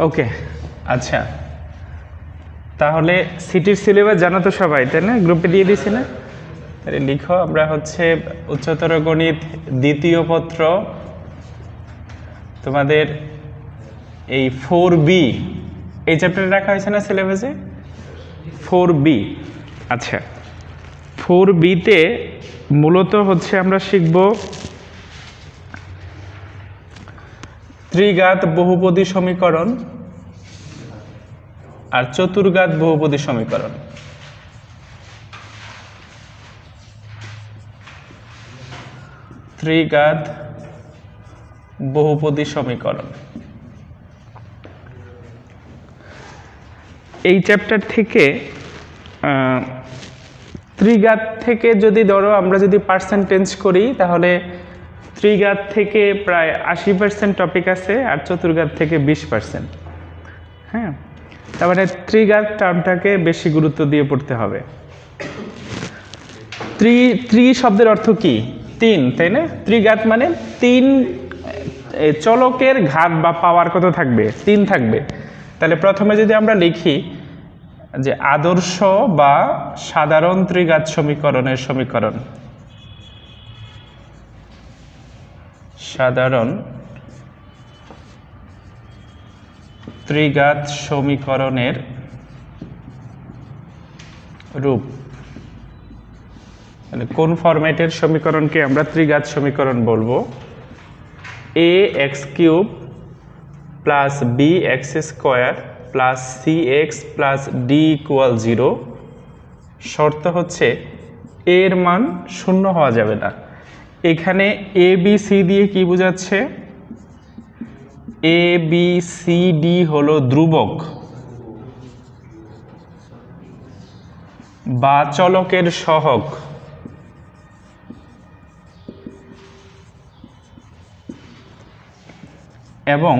ওকে, আচ্ছা, তাহলে সিটির সিলেবাস জানো তো সবাই, তাই না? গ্রুপে দিয়ে দিয়েছি না? তাহলে লিখো, আমরা হচ্ছে উচ্চতর গণিত দ্বিতীয় পত্র তোমাদের এই 4B এই চ্যাপ্টারে রাখা হয়েছে না সিলেবাসে? 4B। আচ্ছা, 4Bতে মূলত হচ্ছে আমরা শিখব ত্রিঘাত বহুপদী সমীকরণ আর চতুর্ঘাত বহুপদী সমীকরণ। ত্রিঘাত বহুপদী সমীকরণ এই চ্যাপ্টার থেকে ত্রিঘাত থেকে যদি ধরো আমরা যদি পার্সেন্টেজ করি তাহলে ত্রিঘাত থেকে প্রায় 80% টপিক আছে আর চতুর্ঘাত থেকে 20%। হ্যাঁ, তার মানে ত্রিঘাত টার্মটাকে বেশি গুরুত্ব দিয়ে পড়তে হবে। ত্রি শব্দের অর্থ কি? তিন, তাই না? ত্রিঘাত মানে তিন চলকের ঘাত বা পাওয়ার কত থাকবে? তিন থাকবে। তাহলে প্রথমে যদি আমরা লিখি যে আদর্শ বা সাধারণ ত্রিঘাত সমীকরণের সমীকরণ, সাধারণ ত্রিঘাত সমীকরণের রূপ, মানে কোন ফরম্যাটের সমীকরণকে আমরা ত্রিঘাত সমীকরণ বলবো? a x cube plus b x square plus cx plus d equal 0। শর্ত হচ্ছে এর মান শূন্য হওয়া যাবে না। এখানে a b c দিয়ে কি বোঝাচ্ছে? a b c d হলো ধ্রুবক বা চলকের সহগ, এবং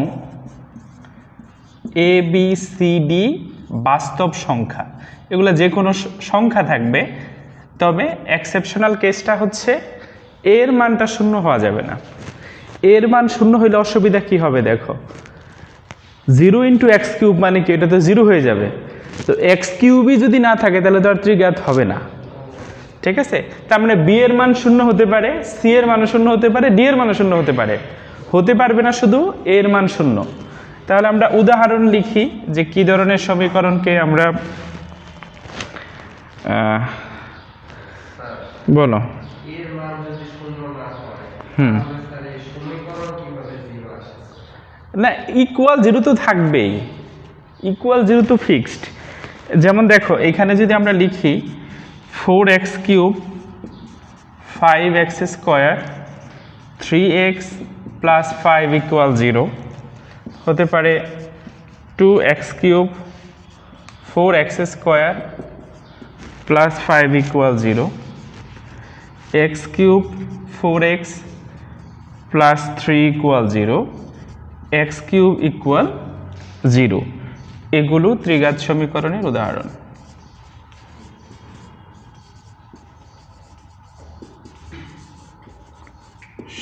এ বি সি ডি বাস্তব সংখ্যা। এগুলো যে কোনো সংখ্যা থাকবে, তবে এক্সেপশনাল কেসটা হচ্ছে এর মানটা শূন্য হওয়া যাবে না। এর মান শূন্য হইলে অসুবিধা কি হবে দেখো, 0 ইন্টু এক্স কিউব মানে কি? এটা তো 0 হয়ে যাবে। তো এক্স কিউবই যদি না থাকে তাহলে তো আর ত্রিঘাত হবে না, ঠিক আছে? তার মানে বি এর মান শূন্য হতে পারে, সি এর মানও শূন্য হতে পারে, ডি এর মানও শূন্য হতে পারে, হতে পারবে না শুধু এর মান শূন্য। তাহলে আমরা উদাহরণ লিখি যে কি ধরনের সমীকরণকে আমরা বলো। না, ইকুয়াল 0 তো থাকবেই, ইকুয়াল 0 তো ফিক্সড। যেমন দেখো এখানে যদি আমরা লিখি 4x cube 5x square 3x plus 5 equal 0, হতে পারে 2x cube 4x square plus 5 equal 0, x cube 4x plus 3 equal 0, x cube equal 0। এগুলো ত্রিঘাত সমীকরণের উদাহরণ।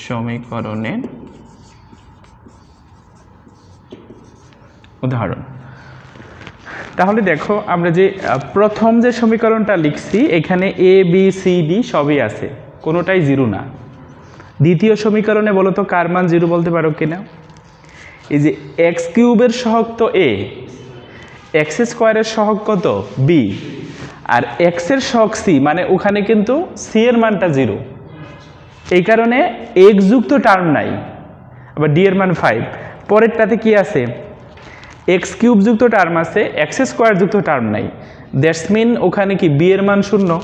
সমীকরণের উদাহরণ। তাহলে দেখো আমরা যে প্রথম যে সমীকরণটা লিখছি এখানে এ বি সি ডি সবই আছে, কোনোটাই 0 না। দ্বিতীয় সমীকরণে বলো তো কার মান 0 বলতে পারো কিনা? এই যে এক্স কিউবের সহগ তো এ, এক্স স্কোয়ারের সহগ কত? বি, আর এক্স এর সহগ সি, মানে ওখানে কিন্তু সি এর মানটা 0। এই কারণে এক্স যুক্ত টার্ম নাই। আবার ডি এর মান 5। পরেরটাতে কি আছে? এক্স কিউব যুক্ত টার্ম আছে, এক্স স্কোয়ার যুক্ত টার্ম নাই। দ্যাটস মিন ওখানে কি বি এর মান 0।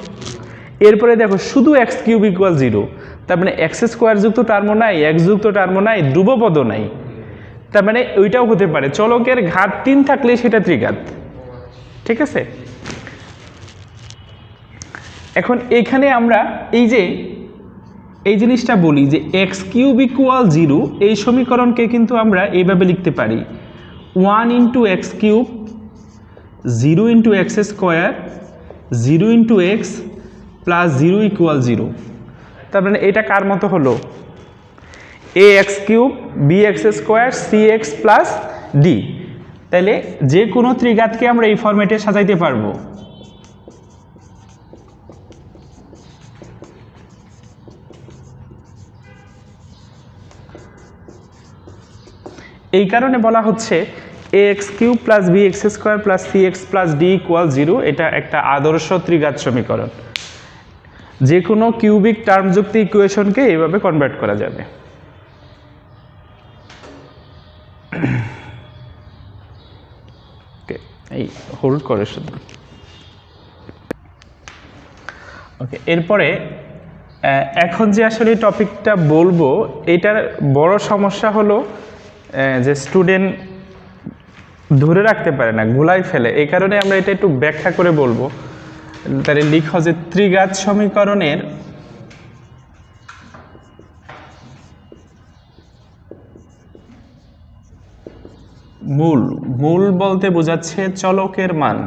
এরপরে দেখো শুধু এক্স কিউব ইকুয়াল 0, তার মানে এক্স স্কোয়ার যুক্ত টার্মও নাই, এক্স যুক্ত টার্মও নাই, ধ্রুবপদও নাই। তার মানে ওইটাও হতে পারে, চলকের ঘাত 3 থাকলে সেটা ত্রিঘাত, ঠিক আছে? এখন এখানে আমরা এই জিনিসটা বলি যে এক্স কিউব ইকুয়াল 0, এই সমীকরণকে কিন্তু আমরা এইভাবে লিখতে পারি 1 into x cube 0 into x square 0 into x plus 0 equal 0। তার মানে এটা কার মতো হলো? A x cube b x square c x plus d. তাইলে যে কোনো ত্রিঘাতকে আমরা এই ফরম্যাটে সাজাইতে পারবো। এই কারণে বলা হচ্ছে ax³ + bx² + cx + d = 0 এটা একটা আদর্শ ত্রিঘাত সমীকরণ। যে কোনো কিউবিক টার্মযুক্ত ইকুয়েশনকে এইভাবে কনভার্ট করা যাবে। এই হোল্ড করে শুধু। ওকে, এরপরে এখন যে আসলে টপিকটা বলবো এটার বড় সমস্যা হলো যে স্টুডেন্ট ধরে রাখতে পারে না, গুলাই ফেলে। এই কারণে আমরা এটা একটু ব্যাখ্যা করে বলবো। তাহলে লিখো যে ত্রিঘাত সমীকরণের মূল, মূল বলতে বোঝাচ্ছে চলকের মান।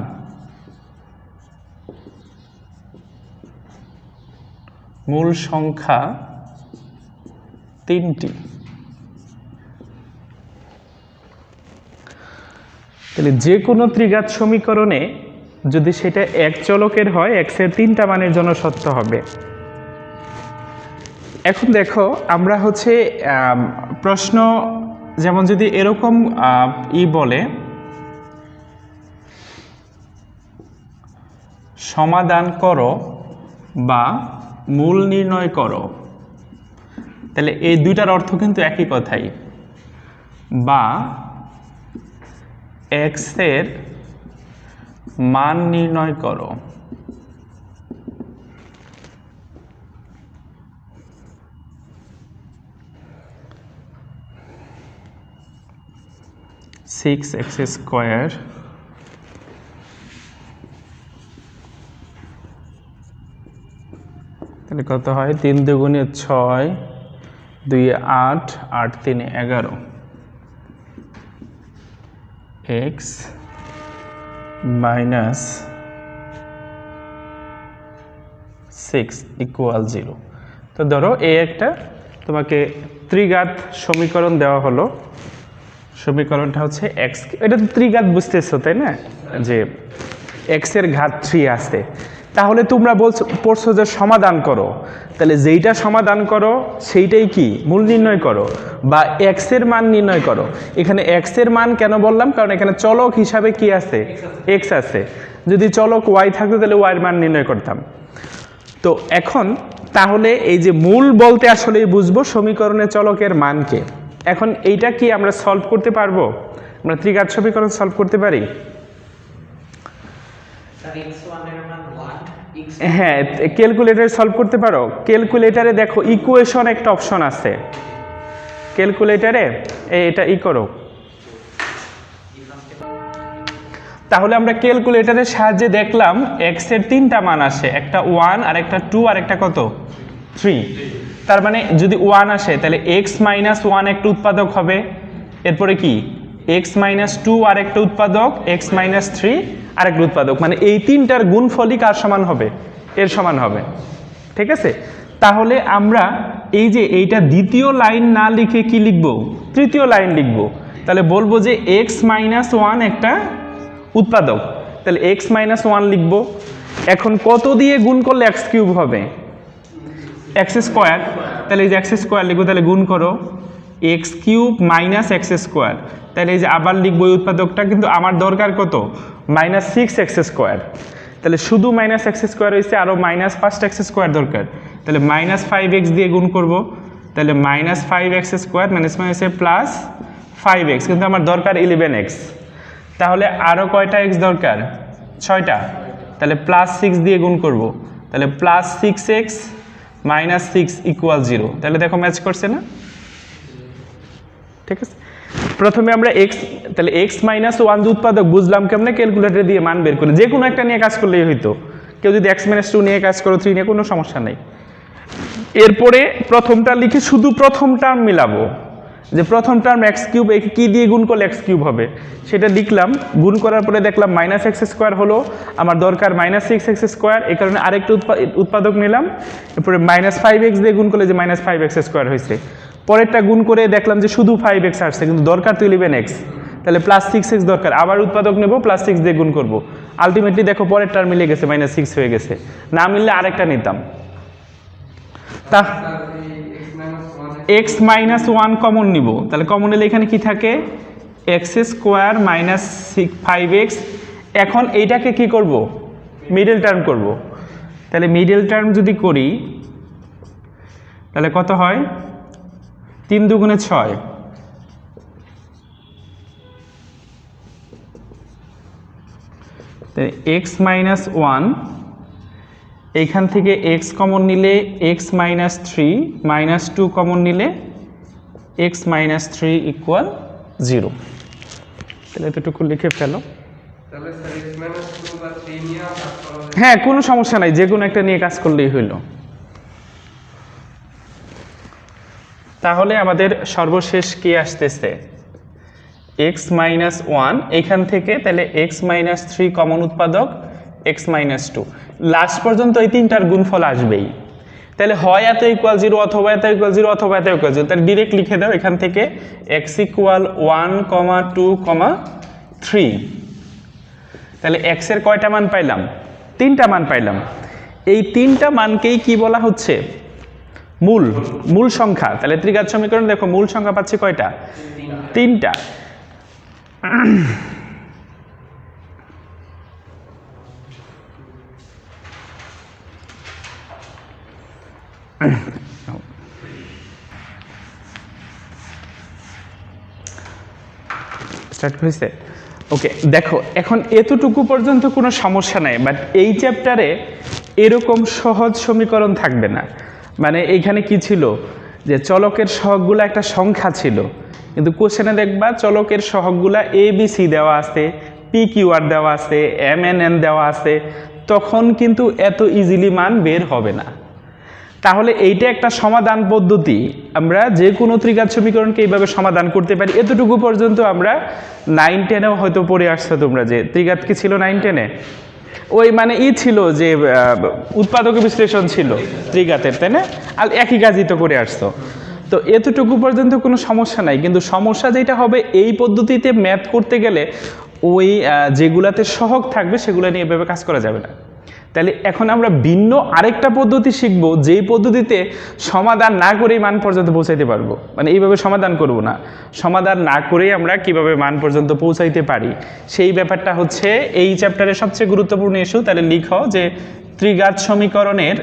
মূল সংখ্যা 3টি। তাহলে যে কোনো ত্রিঘাত সমীকরণে যদি সেটা এক চলকের হয় x এর 3টা মানের জন্য সত্য হবে। এখন দেখো আমরা হচ্ছে প্রশ্ন যেমন যদি এরকম বলে সমাধান করো বা মূল নির্ণয় করো, তাহলে এই দুইটার অর্থ কিন্তু একই কথাই। বা x এর মান নির্ণয় করো। সিক্স এক্স স্কোয়ার তাহলে কত হয়? 3 দুগুণে 6, 2 8, 8 3 11 x মাইনাস 6 = 0। তো ধরো এই একটা তোমাকে ত্রিঘাত সমীকরণ দেওয়া হলো। সমীকরণটা হচ্ছে x, এটা তো ত্রিঘাত বুঝতেছো তাই না, যে x এর ঘাত 3 আছে। তাহলে তোমরা পড়ছো যে সমাধান করো, তাহলে যেইটা সমাধান করো সেইটাই কি মূল নির্ণয় করো বা x এর মান নির্ণয় করো। এখানে x এর মান কেন বললাম? কারণ এখানে চলক হিসাবে কি আছে? x আছে। যদি চলক y থাকতো তাহলে y এর মান নির্ণয় করতাম। তো এখন তাহলে এই যে মূল বলতে আসলে বুঝবো সমীকরণের চলকের মানকে। এখন এইটা কি আমরা সলভ করতে পারবো? আমরা ত্রিঘাত সমীকরণ সলভ করতে পারি? হ্যাঁ, ক্যালকুলেটরে সলভ করতে পারো। ক্যালকুলেটরে দেখো ইকুয়েশন একটা অপশন আছে। ক্যালকুলেটরে এটা করো। তাহলে আমরা ক্যালকুলেটরের সাহায্যে দেখলাম x এর 3টা মান আসে, একটা 1 আর একটা 2 আর একটা কত 3। তার মানে যদি 1 আসে তাহলে x - 1 একটা উৎপাদক হবে। এরপরে কি x - 2 আর একটা উৎপাদক, x - 3 আর একটা উৎপাদক। মানে এই তিনটার গুণফলই কার সমান হবে? এর সমান হবে। ঠিক আছে? তাহলে আমরা এই যে এইটা দ্বিতীয় লাইন না লিখে কি লিখব? তৃতীয় লাইন লিখব। তাহলে বলবো যে x - 1 একটা উৎপাদক, তাহলে x - 1 লিখব। এখন কত দিয়ে গুণ করলে x³ হবে? x²। তাহলে এই যে x² লিখবো, তাহলে গুণ করো x³ - x²। তাহলে এই যে আবার লিখবো এই উৎপাদকটা, কিন্তু আমার দরকার কত? -6x²। তাহলে শুধু -x² হয়েছে, আরও -5x² দরকার। তাহলে -5x দিয়ে গুণ করব। তাহলে -5x² +5x, কিন্তু আমার দরকার 11x। তাহলে আরও কয়টা x দরকার? 6টা। তাহলে +6 দিয়ে গুণ করব। তাহলে +6x - 6 = 0। তাহলে দেখো ম্যাচ করছে না? ঠিক আছে, প্রথমে আমরা তাহলে x - 1 যে উৎপাদক বুঝলাম কেমনে? ক্যালকুলেটর দিয়ে মান বের করে যে কোনো একটা নিয়ে কাজ করলেই হইতো। কেউ যদি x - 2 নিয়ে কাজ করো, 3 নিয়ে, কোনো সমস্যা নেই। এরপরে প্রথমটা লিখে শুধু প্রথম টার্ম মিলাবো, যে প্রথম টার্ম x³ একে কি দিয়ে গুণ করলে x³ হবে সেটা লিখলাম। গুণ করার পরে দেখলাম -x² হলো, আমার দরকার -6x², এই কারণে আরেকটা উৎপাদক নিলাম। এরপরে -5x দিয়ে গুণ করলে যে -5x² হয়েছে। পরেরটা গুণ করে দেখলাম যে শুধু 5x আসছে, কিন্তু দরকার তো 11x। তাহলে +6x দরকার, আবার উৎপাদক নেব, +6 দিয়ে গুণ করব। আলটিমেটলি দেখো পরের টার্ম মিলে গেছে, -6 হয়ে গেছে। না মিললে আরেকটা নিতাম। তা x - 1 কমন নিব, তাহলে কমন নিলে এখানে কি থাকে, x² - 5x। এখন এইটাকে কি করব, মিডল টার্ম করব। তাহলে মিডল টার্ম যদি করি তাহলে কত হয়, 3 দুগুণে 6, x - 1, এইখান থেকে x কমন নিলে x - 3 -2 কমন নিলে x - 3 = 0। তাহলে এতটুকু লিখে ফেলো। হ্যাঁ, কোনো সমস্যা নাই, যে কোনো একটা নিয়ে কাজ করলেই হইল। তাহলে আমাদের সর্বশেষ কি আসতেছে, x - 1, এখান থেকে তাহলে x - 3 কমন উৎপাদক, x - 2, লাস্ট পর্যন্ত এই তিনটার গুণফল আসবেই। তাহলে হয় এত = 0, অথবা এত = 0, অথবা এত = 0। তাহলে ডিরেক্ট লিখে দাও এখান থেকে x = 1, 2, 3। তাহলে x এর কয়টা মান পাইলাম, 3টা মান পাইলাম। এই 3টা মানকেই কি বলা হচ্ছে, মূল সংখ্যা। তাহলে ত্রিঘাত সমীকরণ দেখো মূল সংখ্যা পাচ্ছি কয়টা, 3টা। স্টার্ট হয়েছে? ওকে, দেখো এখন এতটুকু পর্যন্ত কোনো সমস্যা নাই, বাট এই চ্যাপ্টারে এরকম সহজ সমীকরণ থাকবে না। মানে এইখানে কি ছিল, যে চলকের সহগগুলো একটা সংখ্যা ছিল, কিন্তু কোশ্চেনে দেখবা চলকের সহগগুলা ABC দেওয়া আছে, PQR দেওয়া আছে, MNN দেওয়া আছে, তখন কিন্তু এত ইজিলি মান বের হবে না। তাহলে এইটা একটা সমাধান পদ্ধতি, আমরা যে কোনো ত্রিঘাত সমীকরণকে এইভাবে সমাধান করতে পারি। এতটুকু পর্যন্ত আমরা 9-10-এও হয়তো পড়ে আসছো তোমরা, যে ত্রিঘাত কি ছিল 9-10-এ, ওই মানে ছিল যে উৎপাদক বিশ্লেষণ ছিল ত্রিঘাতের, তাই না? আর একই কাজই তো করে আসছো। তো এতটুকু পর্যন্ত কোনো সমস্যা নাই, কিন্তু সমস্যা যেটা হবে এই পদ্ধতিতে ম্যাথ করতে গেলে ওই যেগুলাতে সহগ থাকবে সেগুলো নিয়ে এভাবে কাজ করা যাবে না। তাহলে এখন আমরা ভিন্ন আরেকটা পদ্ধতি শিখব, যেই পদ্ধতিতে সমাধান না করেই মান পর্যন্ত পৌঁছাইতে পারবো। মানে এইভাবে সমাধান করব না, সমাধান না করেই আমরা কিভাবে মান পর্যন্ত পৌঁছাইতে পারি, সেই ব্যাপারটা হচ্ছে এই চ্যাপ্টারের সবচেয়ে গুরুত্বপূর্ণ ইস্যু। তাহলে লিখো যে ত্রিঘাত সমীকরণের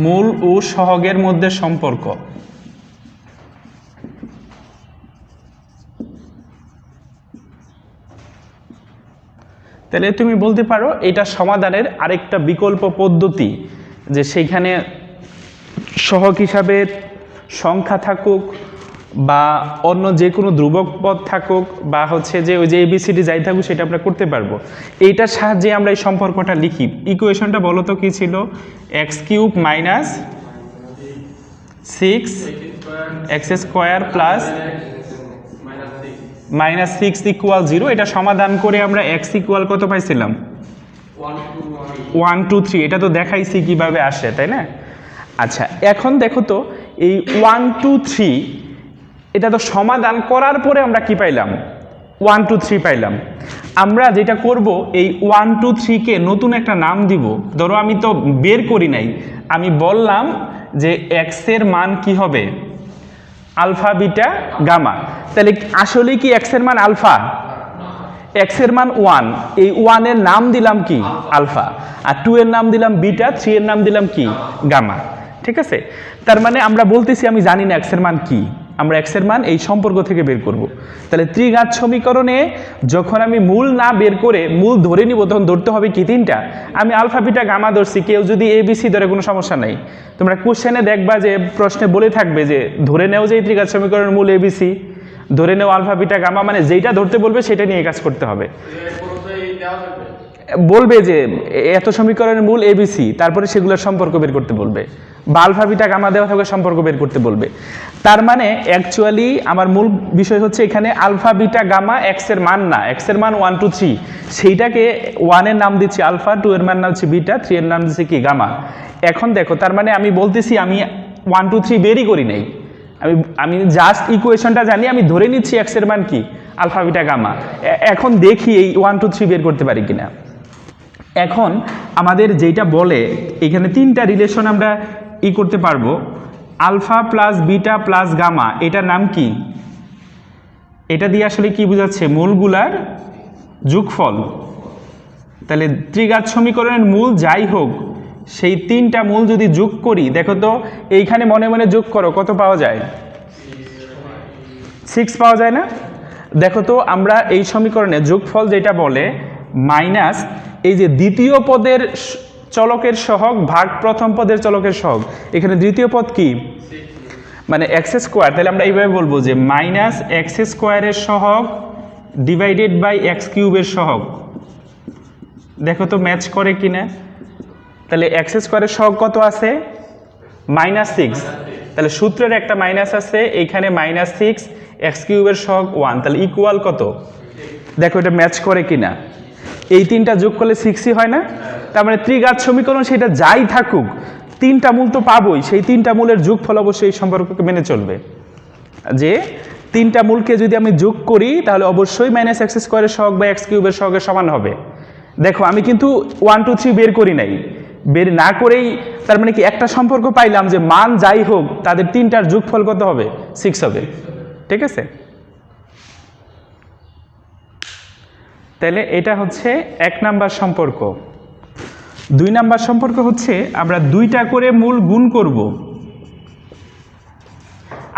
মূল ও সহগের মধ্যে সম্পর্ক। তাহলে তুমি বলতে পারো এটা সমাধানের আরেকটা বিকল্প পদ্ধতি, যে সেইখানে সহগ হিসাবে সংখ্যা থাকুক বা অন্য যে কোনো ধ্রুবক পদ থাকুক, বা হচ্ছে যে ওই যে ABCD যাই থাকুক, সেটা আমরা করতে পারবো। এইটার সাহায্যে আমরা এই সম্পর্কটা লিখি। ইকুয়েশনটা বলো তো কি ছিল, x³ - 6x² -6 = 0। এটা সমাধান করে আমরা x = কত পাইছিলাম, 1, 2, 3। এটা তো দেখাইছি কিভাবে আসে, তাই না? আচ্ছা, এখন দেখো তো এই 1, 2, 3 এটা তো সমাধান করার পরে আমরা কি পাইলাম, 1, 2, 3 পাইলাম। আমরা যেটা করব, এই 1, 2, 3 কে নতুন একটা নাম দিব। ধরো আমি তো বের করি নাই, আমি বললাম যে x এর মান কি হবে, আলফা, বিটা, গামা। তাহলে আসলে কি x এর মান আলফা, x এর মান 1, এই 1 এর নাম দিলাম কি আলফা, আর 2 এর নাম দিলাম বিটা, 3 এর নাম দিলাম কি গামা। ঠিক আছে? তার মানে আমরা বলতেছি আমি জানি না x এর মান কি, আমরা x এর মান এই সম্পর্ক থেকে বের করব। তাহলে ত্রিঘাত সমীকরণে যখন আমি মূল না বের করে মূল ধরে নিব, তখন ধরতে হবে কি 3টা। আমি আলফা, বিটা, গামা ধরছি, কেউ যদি ABC ধরে কোনো সমস্যা নাই। তোমরা কোশ্চেনে দেখবা যে প্রশ্নে বলে থাকবে যে ধরে নেও যে এই ত্রিঘাত সমীকরণের মূল ABC, ধরে নেও আলফা, বিটা, গামা, মানে যেটা ধরতে বলবে সেটা নিয়ে কাজ করতে হবে। বলবে যে এত সমীকরণের মূল ABC, তারপরে সেগুলোর সম্পর্ক বের করতে বলবে, বা আলফা, বিটা, গামা দেওয়া থাকলে সম্পর্ক বের করতে বলবে। তার মানে অ্যাকচুয়ালি আমার মূল বিষয় হচ্ছে এখানে আলফা, বিটা, গামা x এর মান না, x এর মান 1, 2, 3, সেইটাকে 1 এর নাম দিচ্ছি আলফা, 2 এর মান হচ্ছে বিটা, 3 এর নাম দিচ্ছি কি গামা। এখন দেখো, তার মানে আমি বলতেছি আমি 1 2 3 বেরই করি নাই, আমি জাস্ট ইকুয়েশনটা জানি, আমি ধরে নিচ্ছি এক্স এর মান কি আলফা বিটা গামা। এখন দেখি এই 1 2 3 বের করতে পারি কিনা। এখন আমাদের যেটা বলে এখানে তিনটা রিলেশন আমরা করতে পারবো, alpha plus beta plus gamma, এটার নাম কি? এটা দিয়ে আসলে কি বোঝাচ্ছে? মূলগুলার যোগফল। তাহলে ত্রিঘাত সমীকরণের মূল যাই হোক, সেই তিনটা মূল যদি যোগ করি, দেখো তো এইখানে মনে মনে যোগ করো, কত পাওয়া যায়? 6 পাওয়া যায় না? দেখো তো আমরা এই সমীকরণে যোগফল যেটা বলে মাইনাস এই যে দ্বিতীয় পদের চলকের সহগ ভাগ প্রথম পদের চলকের সহগ, এখানে দ্বিতীয় পদ কি? মানে এক্স স্কোয়ার। তাহলে আমরা এইভাবে বলবো যে মাইনাস এক্স স্কোয়ারের সহগ ডিভাইডেড বাই এক্স কিউবের সহগ। দেখো তো ম্যাচ করে কিনা। তাহলে এক্স স্কোয়ারের সহগ কত আছে? -6। তাহলে সূত্রের একটা মাইনাস আছে, এইখানে -6, এক্স কিউবের সহগ 1, তাহলে ইকুয়াল কত? দেখো এটা ম্যাচ করে কিনা। এই তিনটা যোগ করলে 6ই হয় না? তার মানে ত্রিঘাত সমীকরণ সেটা যাই থাকুক, তিনটা মূল তো পাবোই, সেই তিনটা মূলের যোগফল অবশ্যই এই সম্পর্ককে মেনে চলবে। যে তিনটা মূলকে যদি আমি যোগ করি তাহলে অবশ্যই -x স্কোয়ারের সহগ বা এক্স কিউবের সহগের সমান হবে। দেখো আমি কিন্তু 1 2 3 বের করি নাই, বের না করেই তার মানে কি একটা সম্পর্ক পাইলাম যে মান যাই হোক তাদের তিনটার যোগফল কত হবে? 6 হবে। ঠিক আছে, তাহলে এটা হচ্ছে 1 নাম্বার সম্পর্ক। 2 নাম্বার সম্পর্ক হচ্ছে আমরা দুইটা করে মূল গুণ করব।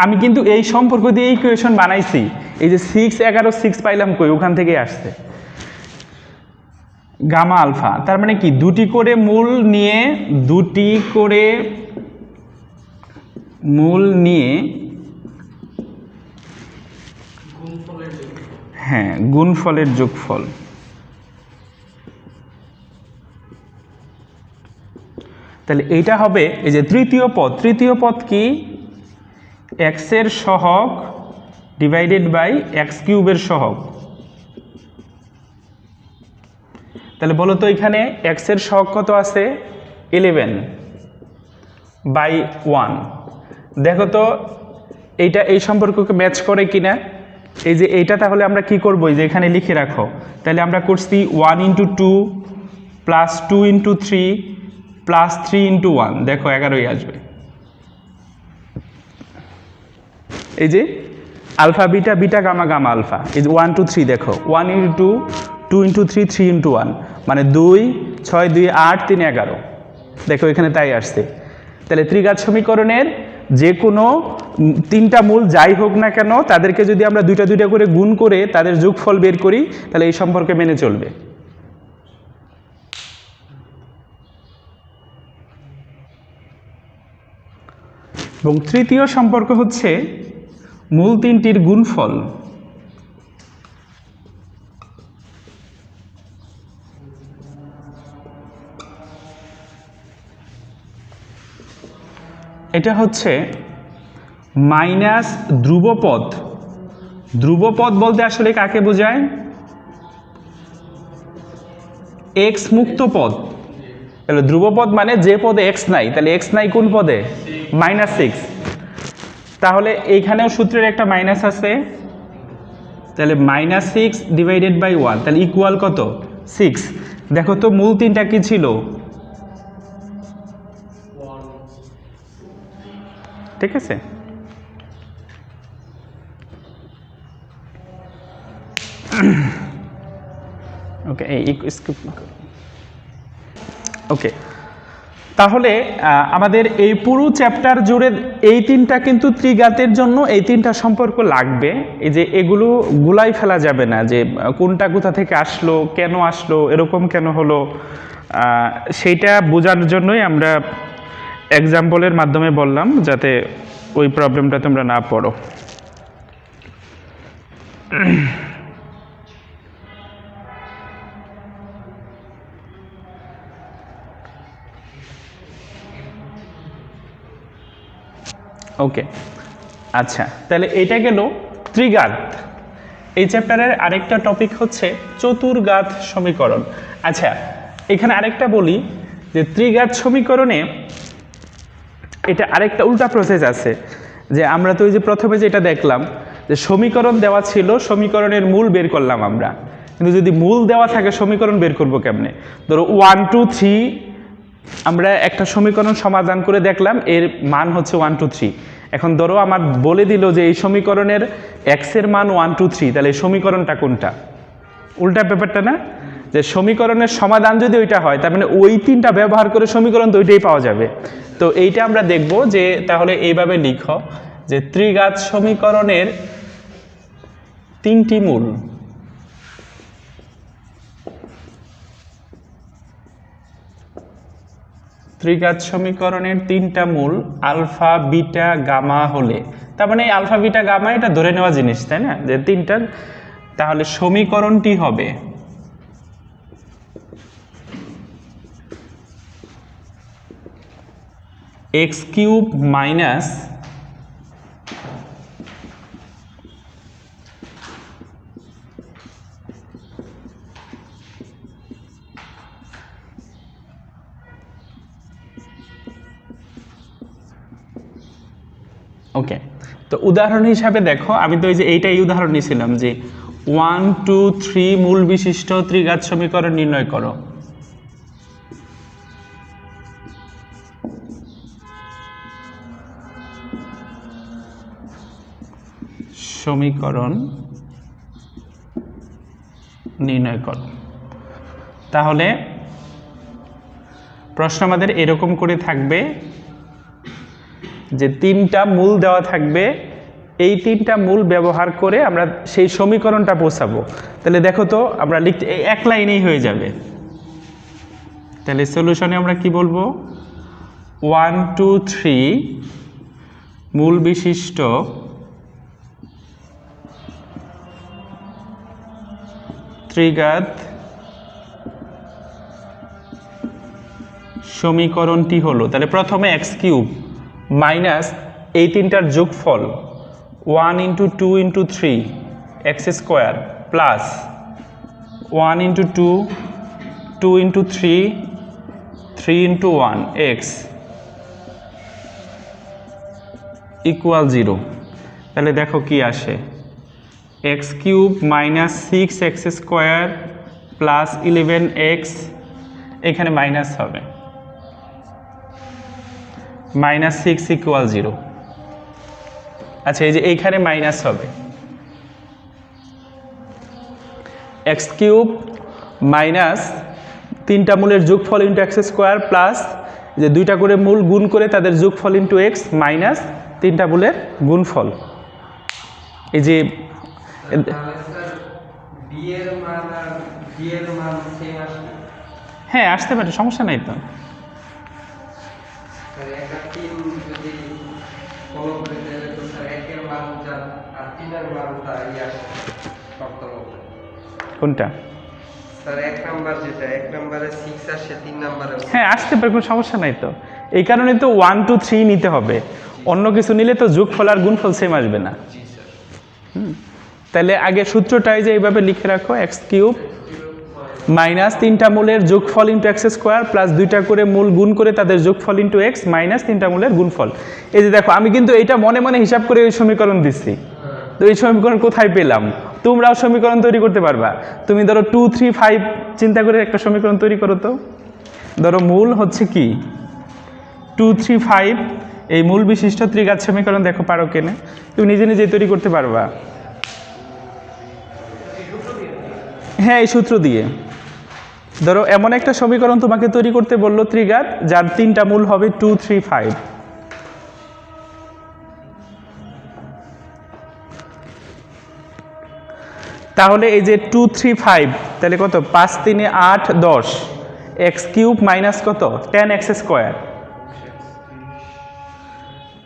আমি কিন্তু এই সম্পর্ক দিয়ে ইকুয়েশন বানাইছি, এই যে 6 11 6 পাইলাম কই? ওখান থেকে আসছে গামা আলফা। তার মানে কি দুটি করে মূল নিয়ে, দুটি করে মূল নিয়ে, হ্যাঁ গুণফলের যোগফল। তাহলে এইটা হবে এই যে তৃতীয় পদ। তৃতীয় পদ কি? এক্স এর সহগ ডিভাইডেড বাই এক্স কিউবের সহগ। তাহলে বলো তো এখানে এক্স এর সহগ কত আছে? 11/1। দেখো তো এইটা এই সম্পর্ককে ম্যাচ করে কিনা। এই যে এইটা তাহলে আমরা কি করব? এই যে এখানে লিখে রাখো। তাহলে আমরা করছি 1 × 2 প্লাস 2 × 3 প্লাস 3 × 1, দেখো 11ই আসবে। এই যে alpha beta, beta gamma, gamma alpha, এই যে 1 2 3, দেখো 1 × 2 2 × 3 3 × 1, মানে 2 6 2 8 3 11, দেখো এখানে তাই আসছে। তাহলে ত্রিঘাত সমীকরণের যে কোনো তিনটা মূল যাই হোক না কেন, তাদেরকে যদি আমরা দুইটা দুইটা করে গুণ করে তাদের যোগফল বের করি তাহলে এই সম্পর্কে মেনে চলবে। এবং তৃতীয় সম্পর্ক হচ্ছে মূল তিনটির গুণফল। এটা হচ্ছে মাইনাস ধ্রুবপদ। ধ্রুবপদ বলতে আসলে কাকে বোঝায়? এক্স মুক্ত পদ। তাহলে ধ্রুবপদ মানে যে পদে এক্স নাই। তাহলে এক্স নাই কোন পদে? -6। তাহলে এইখানেও সূত্রের একটা মাইনাস আছে, তাহলে -6 ডিভাইডেড বাই 1, তাহলে ইকুয়াল কত? 6। দেখো তো মূল তিনটা কি ছিল? ঠিক আছে, ওকে ওকে। তাহলে আমাদের এই পুরো চ্যাপ্টার জুড়ে এই তিনটা কিন্তু ত্রিঘাতের জন্য এই তিনটা সম্পর্ক লাগবে। এই যে এগুলো গুলাই ফেলা যাবে না, যে কোনটা কোথা থেকে আসলো, কেন আসলো, এরকম কেন হলো, সেইটা বোঝার জন্যই আমরা এক্সাম্পলের মাধ্যমে বললাম, যাতে ওই প্রবলেমটা তোমরা না পড়ো। ওকে, আচ্ছা, তাহলে এটা গেল ত্রিঘাত। এই চ্যাপ্টারের আরেকটা টপিক হচ্ছে চতুর্ঘাত সমীকরণ। আচ্ছা, এখানে আরেকটা বলি যে ত্রিঘাত সমীকরণে এটা আরেকটা উল্টা প্রসেস আছে, যে আমরা তো ওই যে প্রথমে যেটা দেখলাম যে সমীকরণ দেওয়া ছিল, সমীকরণের মূল বের করলাম আমরা, কিন্তু যদি মূল দেওয়া থাকে সমীকরণ বের করবো কেমনে? ধরো 1 2 3 আমরা একটা সমীকরণ সমাধান করে দেখলাম এর মান হচ্ছে 1 2 3। এখন ধরো আমার বলে দিল যে এই সমীকরণের এক্স এর মান 1 2 3, তাহলে এই সমীকরণটা কোনটা? উল্টা ব্যাপারটা না, যে সমীকরণের সমাধান যদি ওইটা হয় তার মানে ওই তিনটা ব্যবহার করে সমীকরণ তো ওইটাই পাওয়া যাবে। তো এইটা আমরা দেখব যে তাহলে এইভাবে লিখো যে ত্রিঘাত সমীকরণের তিনটি মূল। ত্রিঘাত সমীকরণের তিনটা মূল আলফা বিটা গামা হলে, তার মানে এই আলফা বিটা গামা এটা ধরে নেওয়া জিনিস, তাই না, যে তিনটার, তাহলে সমীকরণটি হবে এক্স কিউব মাইনাস ওকে। তো উদাহরণ হিসাবে দেখো, আমি তো এই যে এইটাই উদাহরণ নিয়েছিলাম যে 1 2 3 মূল বিশিষ্ট ত্রিঘাত সমীকরণ নির্ণয় করো। সমীকরণ নির্ণয় করো। তাহলে প্রশ্ন আমাদের এরকম করে থাকবে যে তিনটা মূল দেওয়া থাকবে, এই তিনটা মূল ব্যবহার করে আমরা সেই সমীকরণটা পৌঁছাবো। তাহলে দেখো তো আমরা লিখতে এক লাইনেই হয়ে যাবে। তাহলে সলিউশনে আমরা কি বলবো? 1 2 3 মূল বিশিষ্ট ত্রিঘাত সমীকরণটি হলো, তাহলে প্রথমে এক্স কিউব মাইনাস এই তিনটার যোগফল 1 × 2 × 3 x square plus 1 × 2 2 × 3 3 × 1 x equal 0। তাহলে দেখো কি আসে, x cube minus 6x square plus 11x, এখানে মাইনাস হবে, -6 = 0। আচ্ছা, এই যে এইখানে মাইনাস হবে, এক্স কিউব মাইনাস তিনটা মূলের যোগফল ইন্টু এক্স স্কোয়ার প্লাস যে দুইটা করে মূল গুণ করে তাদের যোগফল ইন্টু এক্স মাইনাস তিনটা মূলের গুণফল। এই যে হ্যাঁ আসতে পারে, সমস্যা নাই তো। কোনটা? হ্যাঁ আসতে পারে, কোনো সমস্যা নাই তো। এই কারণে তো 1 2 3 নিতে হবে, অন্য কিছু নিলে তো যোগফল আর গুণফল সেম আসবে না। তাহলে আগে সূত্রটাই যে এইভাবে লিখে রাখো, এক্স কিউব মাইনাস তিনটা মূলের যোগফল ইন্টু এক্স স্কোয়ার প্লাস দুইটা করে মূল গুণ করে তাদের যোগফল ইন্টু এক্স মাইনাস তিনটা মূলের গুণফল। এই যে দেখো, আমি কিন্তু এইটা মনে মনে হিসাব করে ওই সমীকরণ দিচ্ছি। তো এই সমীকরণ কোথায় পেলাম? তোমরাও সমীকরণ তৈরি করতে পারবা। তুমি ধরো 2 3 5 চিন্তা করে একটা সমীকরণ তৈরি করো তো। ধরো মূল হচ্ছে কি 2 3 5, এই মূল বিশিষ্ট ত্রিঘাত সমীকরণ দেখো পারো কেনে, তুমি নিজে নিজেই তৈরি করতে পারবা। হ্যাঁ এই সূত্র দিয়ে ধরো এমন একটা সমীকরণ তোমাকে তৈরি করতে বললো ত্রিঘাত, যার তিনটা মূল হবে 2 3 5। তাহলে এই যে 2 3 5, তাহলে কত? 5 3 8 10, এক্স কিউব মাইনাস কত? 10x square.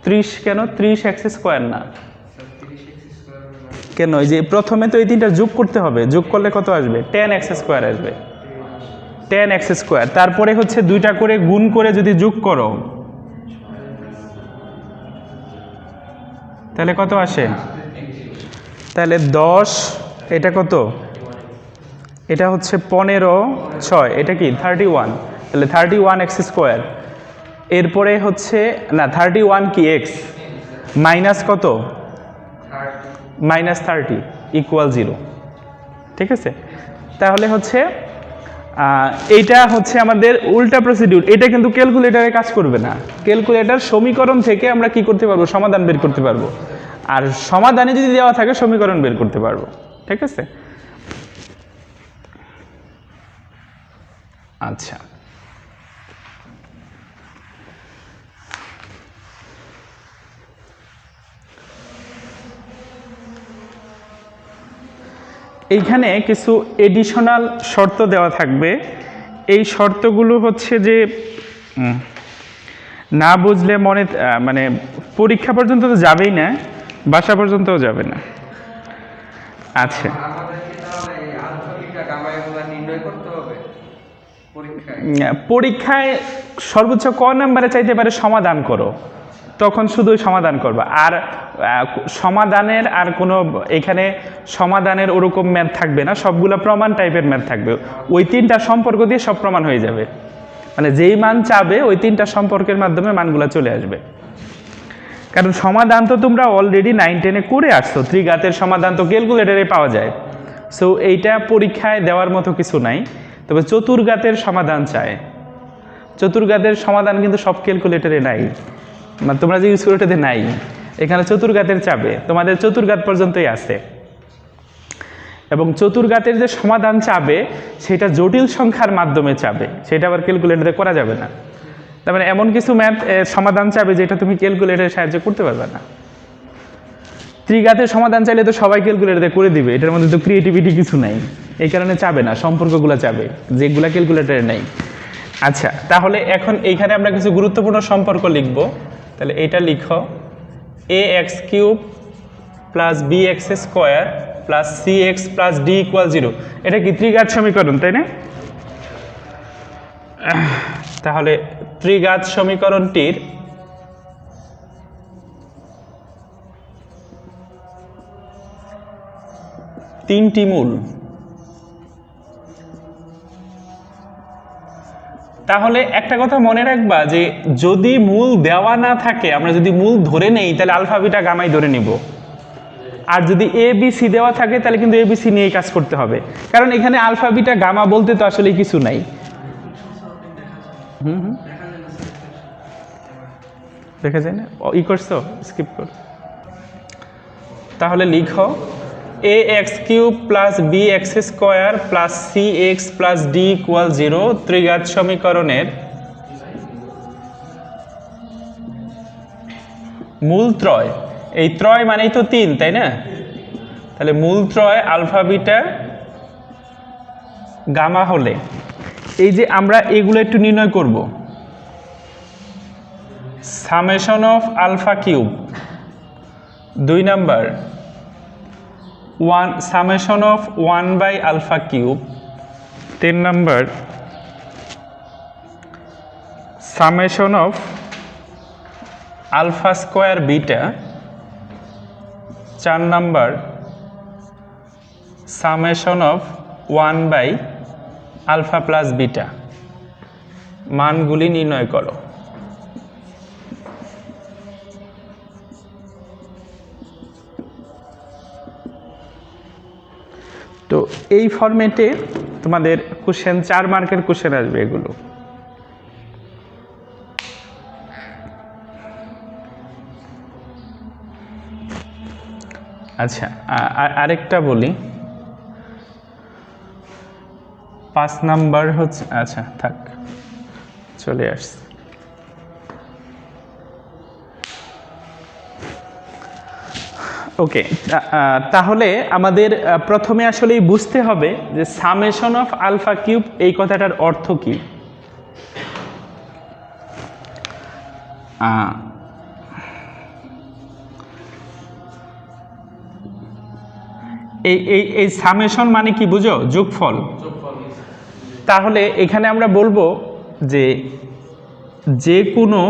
30 কেন? 30 এক্স স্কোয়ার না কেন? এই যে প্রথমে তো এই তিনটা যোগ করতে হবে, যোগ করলে কত আসবে? 10x স্কোয়ার আসবে, 10x স্কোয়ার। তারপরে হচ্ছে দুইটা করে গুণ করে যদি যোগ করো তাহলে কত আসে? তাহলে 10, এটা কত? এটা হচ্ছে 15 6, এটা কি 31, তাহলে 31x স্কোয়ার এরপরে হচ্ছে না 31 কি এক্স মাইনাস কত -30 ইকুয়াল 0, ঠিক আছে। তাহলে হচ্ছে এইটা হচ্ছে আমাদের উল্টা প্রসিডিউর, এটা কিন্তু ক্যালকুলেটরে কাজ করবে না। ক্যালকুলেটর সমীকরণ থেকে আমরা কি করতে পারবো, সমাধান বের করতে পারবো, আর সমাধানে যদি দেওয়া থাকে সমীকরণ বের করতে পারবো, ঠিক আছে। আচ্ছা, এইখানে কিছু এডিশনাল শর্ত দেওয়া থাকবে। এই শর্তগুলো হচ্ছে যে না বুঝলে মনে মানে পরীক্ষা পর্যন্ত তো যাবেই না, বাসা পর্যন্তও যাবে না। আচ্ছা, পরীক্ষায় সর্বোচ্চ ক নাম্বারে চাইতে পারে সমাধান করো, তখন শুধু সমাধান করবা। আর সমাধানের আর কোনো এখানে সমাধানের ওরকম ম্যাথ থাকবে না, সবগুলো প্রমাণ টাইপের ম্যাথ থাকবে। ওই 3টা সম্পর্ক দিয়ে সব প্রমাণ হয়ে যাবে, মানে যেই মান চাবে ওই 3টা সম্পর্কের মাধ্যমে মানগুলো চলে আসবে। কারণ সমাধান তো তোমরা অলরেডি 9-10-এ করে আসছো, ত্রিঘাতের সমাধান তো ক্যালকুলেটরে পাওয়া যায়। সো এইটা পরীক্ষায় দেওয়ার মতো কিছু নাই। তবে চতুর্ঘাতের সমাধান চায়, চতুর্ঘাতের সমাধান কিন্তু সব ক্যালকুলেটরে নাই, মানে তোমরা যে ইউজ করো ওটাতে নাই। এখানে চতুর্ঘাতের চাবে, তোমাদের চতুর্ঘাত পর্যন্তই আছে। এবং চতুর্ঘাতের যে সমাধান চাবে সেটা জটিল সংখ্যার মাধ্যমে চাবে, সেটা আবার ক্যালকুলেটরে করা যাবে না। তার মানে এমন কিছু ম্যাথ সমাধান চাবে যেটা তুমি ক্যালকুলেটরের সাহায্যে করতে পারবে না। ত্রিঘাতের সমাধান চাইলে তো সবাই ক্যালকুলেটরে করে দিবে, এটার মধ্যে তো ক্রিয়েটিভিটি কিছু নাই, এই কারণে চাবে না, সম্পর্কগুলো চাবে যেগুলা ক্যালকুলেটরে নেই। আচ্ছা, তাহলে এখন এইখানে আমরা কিছু গুরুত্বপূর্ণ সম্পর্ক লিখব। তাহলে এটা লিখো, ax³ plus bx² plus cx plus d equal 0। এটা কি ত্রিঘাত সমীকরণ, তাই না? তাহলে ত্রিঘাত সমীকরণটির তিনটি মূল। তাহলে একটা কথা মনে রাখবা যে যদি মূল দেওয়া না থাকে, আমরা যদি মূল ধরে নেই তাহলে আলফা বিটা গামাই ধরে নিব। আর যদি এ বি সি দেওয়া থাকে তাহলে কিন্তু এ বি সি নিয়েই কাজ করতে হবে, কারণ এখানে আলফা বিটা গামা বলতে তো আসলে কিছু নাই। দেখা যায় না, ই করছো, স্কিপ কর। তাহলে লিখো ax³ plus bx² plus cx plus d equal 0 ত্রিঘাত সমীকরণের মূল ত্রয়। এই ত্রয় মানেই তো 3, তাই না? তাহলে মূল ত্রয় আলফা বিটা গামা হলে এই যে আমরা এগুলো একটু নির্ণয় করব। Summation of alpha cube 2 number, summation of 1/আলফা cube 3 number, summation of alpha square beta 4 number, summation of 1/আলফা প্লাস বিটা। মানগুলি নির্ণয় করো। তো এই ফরম্যাটে তোমাদের কোশ্চেন 4 মার্কের কোশ্চেন আসবে এগুলো। আচ্ছা, আরেকটা বলি, 5 নাম্বার হচ্ছে, আচ্ছা থাক, চলে আসছে। ওকে, তাহলে আমাদের প্রথমে আসলেই বুঝতে হবে যে সামেশন অফ আলফা কিউব এই কথাটার অর্থ কি। এই সামেশন মানে কি বুঝো? যোগফল। তাহলে এখানে আমরা বলবো যে কোনো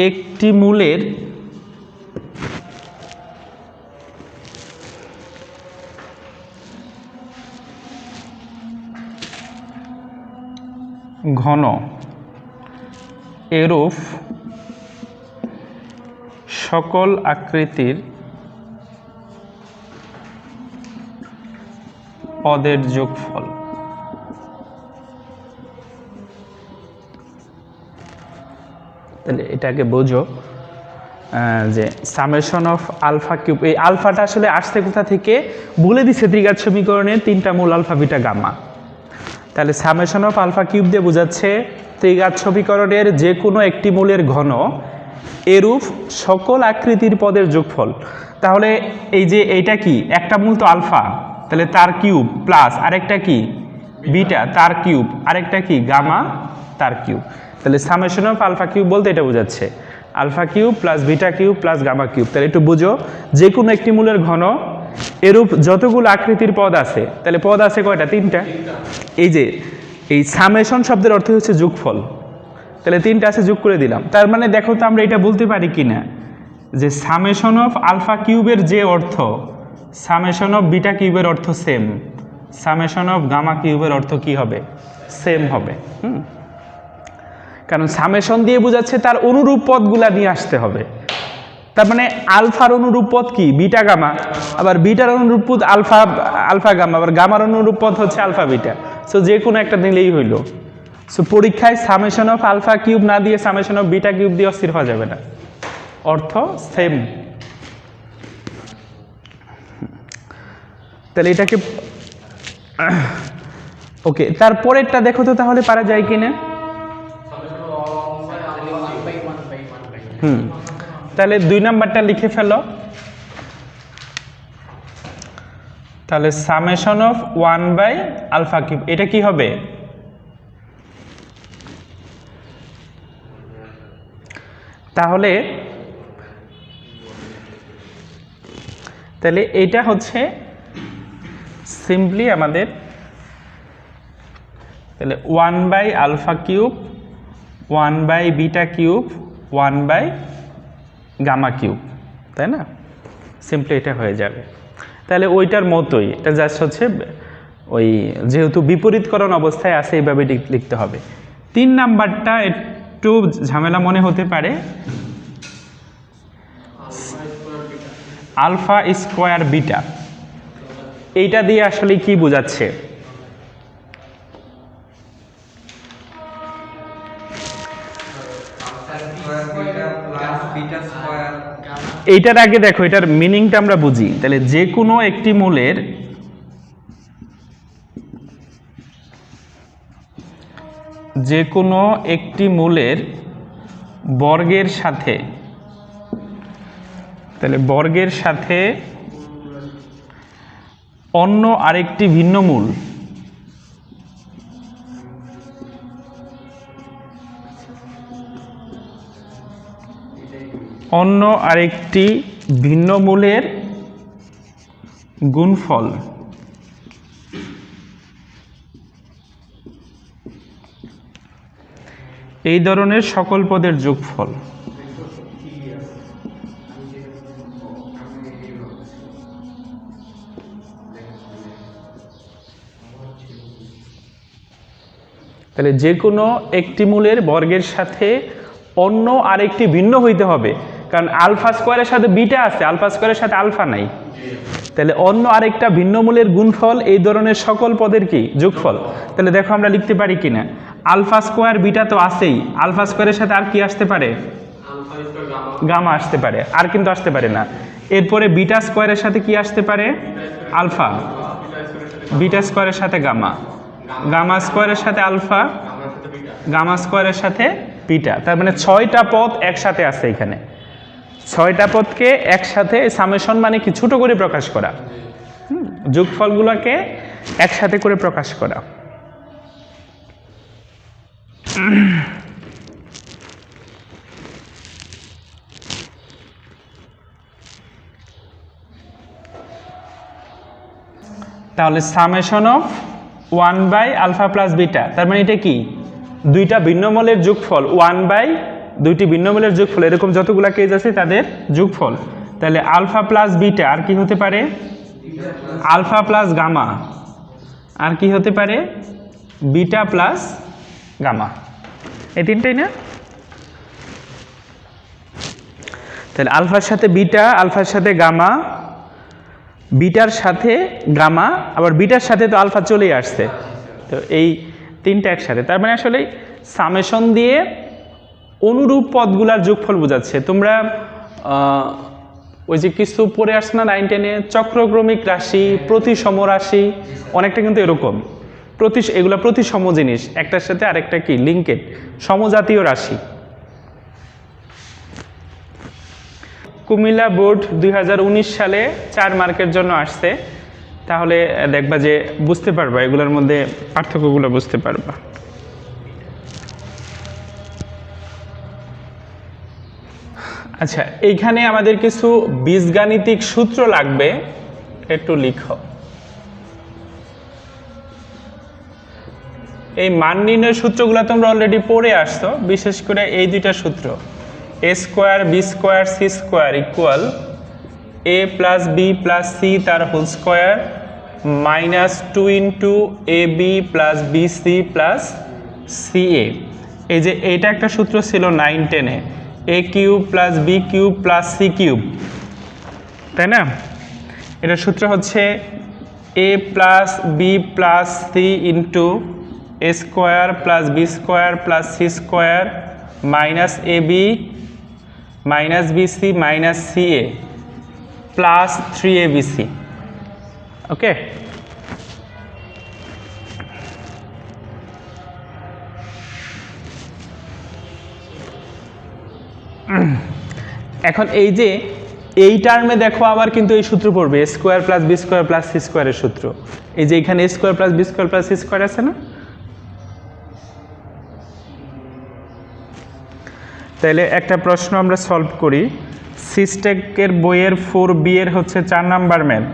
একটি মূলের ঘন এরূপ সকল আকৃতির পদের যোগফল। তাহলে এটাকে বোঝো যে সামেশন অফ আলফা কিউব, এই আলফাটা আসলে আসছে কোথা থেকে বলে দিছে ত্রিঘাত সমীকরণের তিনটা মূল আলফা বিটা গামা। তাহলে সামেশন অফ আলফা কিউব দিয়ে বোঝাচ্ছে ত্রিঘাত সমীকরণের যে কোনো একটি মূলের ঘন এরূপ সকল আকৃতির পদের যোগফল। তাহলে এই যে এইটা কি, একটা মূল তো আলফা, তাহলে তার কিউব প্লাস আরেকটা কি বিটা তার কিউব, আরেকটা কি গামা তার কিউব। তাহলে সামেশন অফ আলফা কিউব বলতে এটা বোঝাচ্ছে alpha cube plus beta cube plus gamma cube. তাহলে একটু বুঝো, যে কোনো একটি মূলের ঘন এরূপ যতগুলো আকৃতির পদ আছে, তাহলে পদ আছে কয়টা? তিনটা। এই যে এই সামেশন শব্দের অর্থ হচ্ছে যোগফল, তাহলে তিনটা আছে, যোগ করে দিলাম। তার মানে দেখো তো আমরা এটা বলতে পারি কিনা যে সামেশন অফ আলফা কিউবের যে অর্থ সামেশন অফ বিটা কিউবের অর্থ সেম, সামেশন অফ গামা কিউবের অর্থ কি হবে? সেম হবে। কারণ সামেশন দিয়ে বোঝাচ্ছে তার অনুরূপ পদগুলা নিয়ে আসতে হবে। তার মানে আলফার অনুরূপ পদ কি? বিটা গামা, আবার বিটার অনুরূপ পদ আলফা আলফা গামা, আবার গামার অনুরূপ পদ হচ্ছে আলফা বিটা। সো যে কোনো একটা নিলেই হইল। সো পরীক্ষায় সামেশন অফ আলফা কিউব না দিয়ে সামেশন অফ বিটা কিউব দিয়ে অস্থির হওয়া যাবে না, অর্থ সেম। তাহলে এটাকে ওকে, তারপরেরটা দেখো তো তাহলে পারা যায় কিনা। তাহলে 2 নাম্বারটা লিখে ফেলো। তাহলে summation of 1 by alpha cube, এটা কি হবে? তাহলে এটা হচ্ছে সিম্পলি আমাদের তাহলে 1 by alpha cube 1 by beta cube 1 by gamma cube, তাই না? সিম্পলি এটা হয়ে যাবে। তাহলে ওইটার মতোই এটা জাস্ট হচ্ছে ওই যেহেতু বিপরীতকরণ অবস্থায় আছে এইভাবে লিখতে হবে। 3 নাম্বারটা একটু ঝামেলা মনে হতে পারে, আলফা স্কোয়ার বিটা, এইটা দিয়ে আসলে কি বোঝাচ্ছে? এইটার আগে দেখো এটার মিনিংটা আমরা বুঝি। তাহলে যে কোনো একটি মূলের বর্গের সাথে, তাহলে বর্গের সাথে অন্য আরেকটি ভিন্ন মূল মূলের গুণফল এই ধরনের সকল পদের যোগফল। তাহলে যে কোনো একটি মূলের বর্গের সাথে অন্য আরেকটি ভিন্ন হইতে হবে, কারণ আলফা স্কোয়ারের সাথে বিটা আছে, আলফা স্কোয়ারের সাথে আলফা নাই। তাহলে অন্য আরেকটা ভিন্ন মূলের গুণফল এই ধরনের সকল পদের কি? যোগফল। তাহলে দেখো আমরা লিখতে পারি কিনা, আলফা স্কোয়ার বিটা তো আছেই, আলফা স্কোয়ারের সাথে আর কি আসতে পারে? গামা আসতে পারে, আর কিন্তু আসতে পারে না। এরপরে বিটা স্কোয়ারের সাথে কি আসতে পারে? আলফা, বিটা স্কোয়ারের সাথে গামা, গামা স্কোয়ারের সাথে আলফা, গামা স্কোয়ারের সাথে বিটা। তার মানে 6টা পদ একসাথে আছে এখানে। 6টা পদকে একসাথে, সামেশন মানে কি? ছোট করে প্রকাশ করা, যোগফলগুলোকে একসাথে করে প্রকাশ করা। তাহলে summation of 1 by alpha plus beta, তার মানে এটা কি? দুইটা ভিন্ন মূলের যোগফল, 1 বাই দুইটি ভিন্ন মূলের যোগফল, এরকম যতগুলা কেস আছে তাদের যোগফল। তাহলে আলফা প্লাস বিটা আর কি হতে পারে? আলফা প্লাস গামা, আর কি হতে পারে? বিটা প্লাস গামা, এই তিনটাই না? তাহলে আলফার সাথে বিটা, আলফার সাথে গামা, বিটার সাথে গামা, আবার বিটার সাথে তো আলফা চলেই আসছে, তো এই তিনটা একসাথে। তার মানে আসলে সামেশন দিয়ে অনুরূপ পদগুলার যোগফল বোঝাচ্ছে। তোমরা ওই যে কিছু পড়ে আসছে না 9, 10-এ, চক্রক্রমিক রাশি, প্রতিসম রাশি, অনেকটা কিন্তু এরকম এগুলা প্রতিসম জিনিস, একটার সাথে আরেকটা কি লিঙ্কেড, সমজাতীয় রাশি। কুমিল্লা বোর্ড 2019 সালে 4 মার্কের জন্য আসছে, তাহলে দেখবা যে বুঝতে পারবা, এগুলোর মধ্যে পার্থক্যগুলো বুঝতে পারবা। আচ্ছা, এইখানে আমাদের কিছু বীজগাণিতিক সূত্র লাগবে, একটু লিখো। এই মান নির্ণয়ের সূত্রগুলো তোমরা অলরেডি পড়ে আসছো, বিশেষ করে এই দুইটা সূত্র, a square b square c square equal a plus b plus সি তার whole square minus 2 into a b plus b c plus c a. এই যে এইটা একটা সূত্র ছিল 9, 10-এ, a cube plus b cube plus c cube, তাই না? এটার সূত্র হচ্ছে a plus b plus c into a square plus b square plus c square minus a b minus b C minus C a plus 3abc। ওকে, এখন এই যে এই টার্মে দেখো আবার কিন্তু এই সূত্র পড়বে, a square plus b square plus c স্কোয়ারের সূত্র। এই যে এখানে a square plus b square plus c square আছে না, তাহলে একটা প্রশ্ন আমরা সলভ করি। সিস্টেকের বইয়ের 4B এর হচ্ছে 4 নাম্বার ম্যাথ।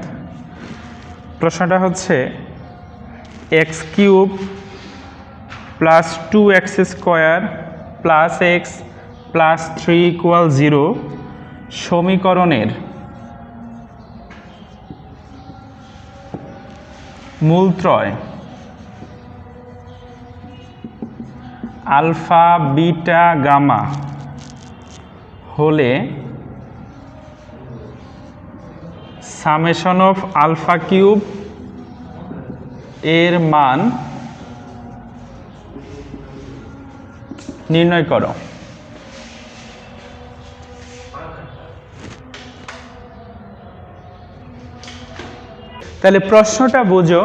প্রশ্নটা হচ্ছে x cube plus 2x square plus x plus 3 equal 0 সমীকরণের মূলত্রয় আলফা বিটা গামা হলে সামেশন অফ আলফা কিউব এর মান নির্ণয় করো। তাহলে প্রশ্নটা বোঝো,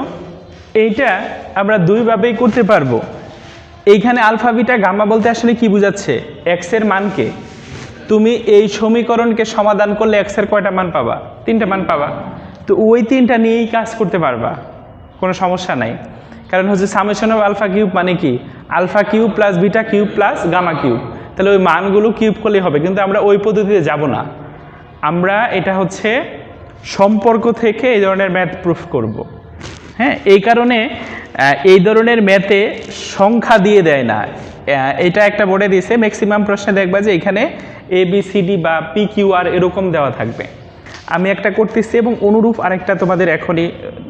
এইটা আমরা দুইভাবেই করতে পারবো। এইখানে আলফা বিটা গামা বলতে আসলে কি বোঝাচ্ছে? এক্স এর মানকে তুমি এই সমীকরণকে সমাধান করলে এক্স এর কয়টা মান পাবা? 3টা মান পাবা। তো ওই 3টা নিয়েই কাজ করতে পারবা, কোনো সমস্যা নাই। কারণ হচ্ছে সামেশন অফ আলফা কিউব মানে কি? Alpha cube plus beta cube plus gamma cube. তাহলে ওই মানগুলো কিউব করলেই হবে, কিন্তু আমরা ওই পদ্ধতিতে যাব না। আমরা এটা হচ্ছে সম্পর্ক থেকে এই ধরনের ম্যাথ প্রুফ করব। হ্যাঁ, এই কারণে এই ধরনের ম্যাথে সংখ্যা দিয়ে দেয় না। এটা একটা বোর্ডে দিয়েছে, ম্যাক্সিমাম প্রশ্নে দেখবা যে এখানে ABCD বা PQR এরকম দেওয়া থাকবে। আমি একটা করতেছি এবং অনুরূপ আরেকটা তোমাদের এখনই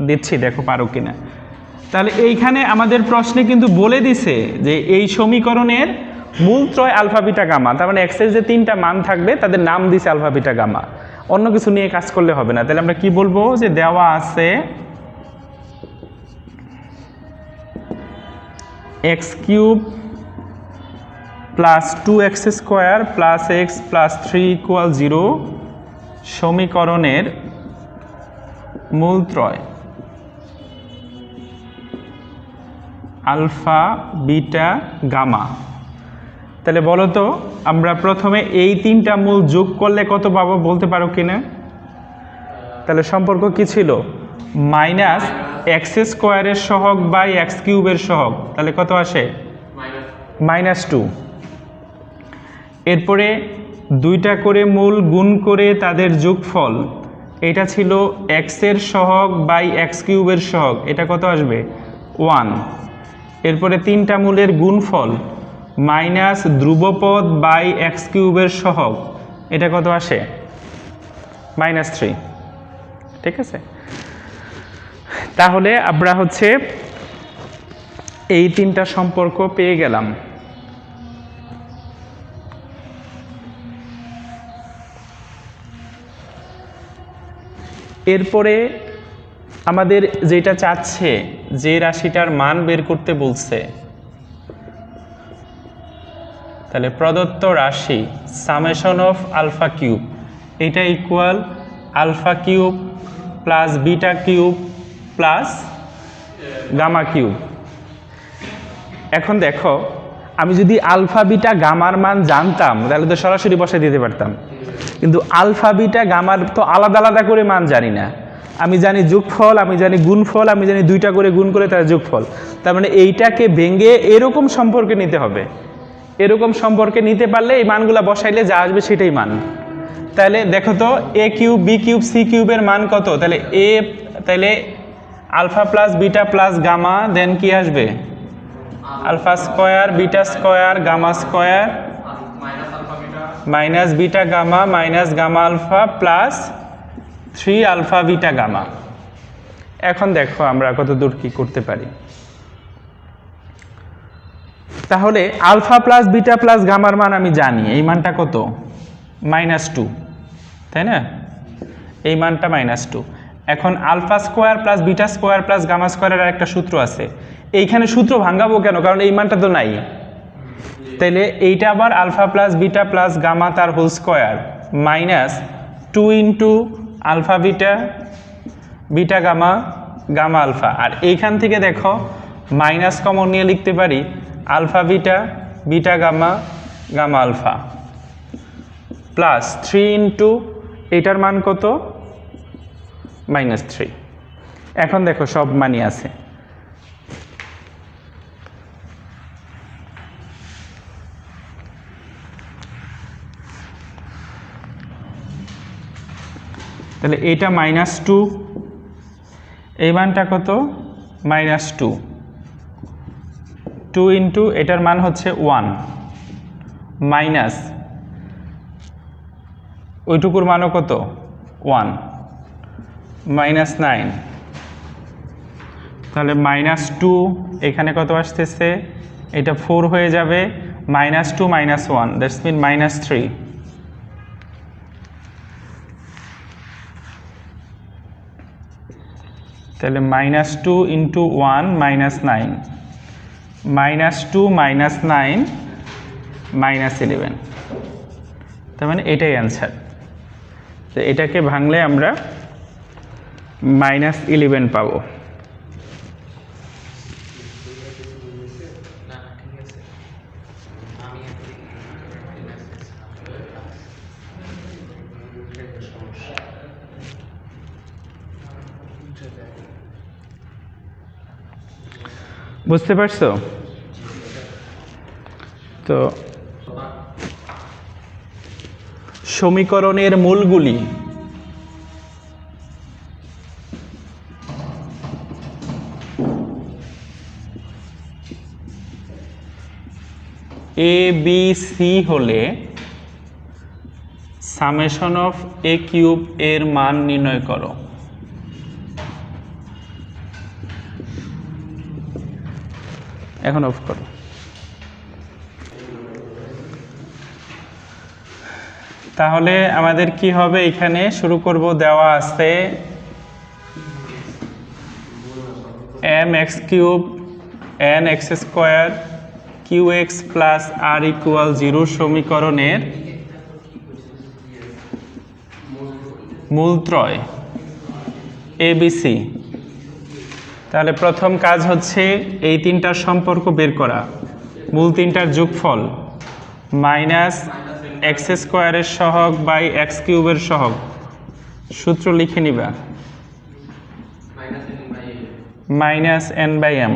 দিচ্ছি, দেখো পারো কিনা। তাহলে এইখানে আমাদের প্রশ্নে কিন্তু বলে দিছে যে এই সমীকরণের মূলত্রয় আলফা বিটা গামা, তার মানে এক্সের যে 3টা মান থাকবে তাদের নাম দিছে আলফা বিটা গামা, অন্য কিছু নিয়ে কাজ করলে হবে না। তাহলে আমরা কি বলবো, যে দেওয়া আছে x cube plus 2x square plus x plus 3 equal 0 সমীকরণের মূলত্রয় আলফা বিটা গামা। তাহলে বলো তো, আমরা প্রথমে এই 3টা মূল যোগ করলে কত পাবো বলতে পারো কিনা? তাহলে সম্পর্ক কি ছিল? মাইনাস এক্স স্কোয়ারের সহগ বাই এক্স কিউবের সহগ, তাহলে কত আসে? -2। এরপরে 2টা করে মূল গুণ করে তাদের যোগফল, এটা ছিল এক্স এর সহগ বাই এক্স কিউবের সহগ, এটা কত আসবে? 1। এরপরে 3টা মূলের গুণফল মাইনাস ধ্রুবপদ বাই এক্স কিউবের সহগ, এটা কত আসে? -3। ঠিক আছে, তাহলে আমরা হচ্ছে এই তিনটা সম্পর্ক পেয়ে গেলাম। এরপরে আমাদের যেটা চাচ্ছে, যে রাশিটার মান বের করতে বলছে, তাহলে প্রদত্ত রাশি সামেশন অফ আলফা কিউব, এটা equal alpha cube plus beta cube plus gamma cube. এখন দেখো, আমি যদি আলফা বিটা গামার মান জানতাম তাহলে তো সরাসরি বসাই দিতে পারতাম, কিন্তু আলফা বিটা গামার তো আলাদা আলাদা করে মান জানি না। আমি জানি যোগফল, আমি জানি গুণফল, আমি জানি দুইটা করে গুণ করে তার যোগফল। তার মানে এইটাকে ভেঙে এরকম সম্পর্কে নিতে হবে। এরকম সম্পর্কে নিতে পারলে এই মানগুলা বসাইলে যা আসবে সেটাই মান। তাহলে দেখো তো, a cube b cube c কিউবের মান কত? তাহলে alpha plus beta plus gamma, then কি আসবে? Alpha square beta square gamma square minus beta gamma minus gamma alpha plus 3 alpha beta gamma. এখন দেখো আমরা কত দূর কি করতে পারি। তাহলে আলফা প্লাস বিটা প্লাস গামার মান আমি জানি, এই মানটা কত? -2, তাই না? এই মানটা -2। এখন alpha square plus beta square plus gamma স্কোয়ারের একটা সূত্র আছে, এইখানে সূত্র ভাঙাবো কেন? কারণ এই মানটা তো নাই। তাইলে এইটা আবার alpha plus beta plus gamma তার whole square -2 into alpha beta beta gamma gamma alpha. আর এইখান থেকে দেখো মাইনাস কমন নিয়ে লিখতে পারি alpha beta beta gamma gamma alpha plus 3 into এইটার মান কত? -3। এখন দেখো সব মানই আছে। তাহলে এইটা -2, এই মানটা কত? -2, 2 ইন্টু এটার মান হচ্ছে 1 মাইনাস ওইটুকুর মানও কত? 1 -9। তাহলে -2 এখানে কত আসতেছে? এটা 4 হয়ে যাবে, -2 -1 দ্যাটস মিন -3। তাহলে -2 ইন্টু 1 -9, -2 -9 -11। তার মানে এটাই অ্যান্সার। তো এটাকে ভাঙলে আমরা -11 পাবো। বুঝতে পারছো? তো সমীকরণের মূলগুলি এ বি সি হলে সামেশন অফ এ কিউব এর মান নির্ণয় করো। এখন অফ করো। তাহলে আমাদের কি হবে? এখানে শুরু করব, দেওয়া আছে mx³ nx² qx plus r equal 0 সমীকরণের মূলত্রয় ABC। তাহলে প্রথম কাজ হচ্ছে এই তিনটার সম্পর্ক বের করা। মূল তিনটার যোগফল -x² এর সহগ বাই x³ এর সহগ। সূত্র লিখে নিবা, -n/m।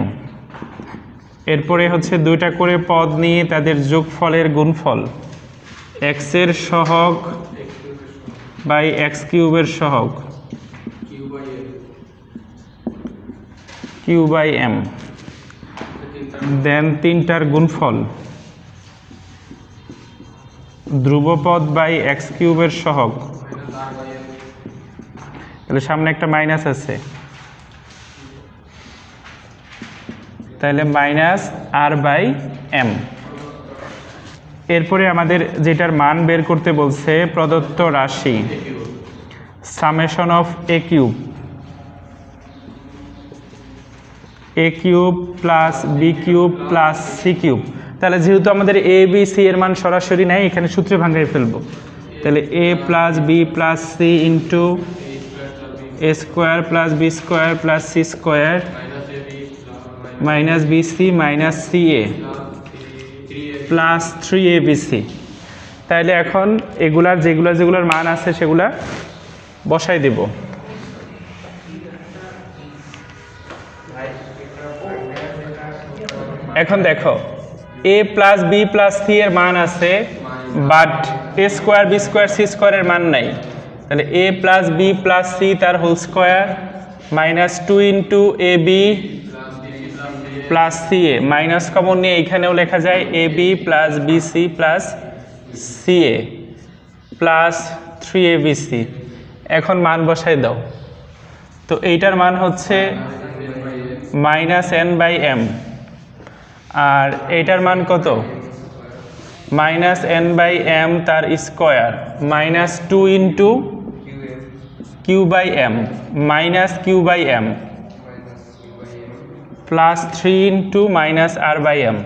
এরপরে হচ্ছে দুইটা করে পদ নিয়ে তাদের যোগফলের গুণফল, x এর সহগ বাই x³ এর সহগ q/m, দেন তিনটার গুণফল ধ্রুবপদ বাই x³ এর সহগ। তাহলে সামনে একটা মাইনাস আছে, তাহলে -r/m। এরপরে আমাদের যেটার মান বের করতে বলছে প্রদত্ত রাশি summation of a cube plus b cube plus c cube. তাহলে যেহেতু আমাদের a b c এর মান সরাসরি নেই, এখানে সূত্রে ভাঙাই ফেলবো। তাহলে a plus b plus c into a square plus b square plus c square minus bc minus ca plus 3abc। তাহলে এখন যেগুলার মান আছে সেগুলা বসাই দেব। এখন দেখো a plus b plus c এর মান আছে, but a square b square c স্কোয়ারের মান নাই। তাহলে a plus b plus c তার whole square minus 2 into a b plus c a, minus common নিয়ে এইখানেও লেখা যায় a b plus b c plus c a plus 3abc। এখন মান বসাই দাও। তো এইটার মান হচ্ছে -n/m, আর এইটার মান কত? -n/m তার square minus 2 into q/m minus q/m plus 3 into minus r/m।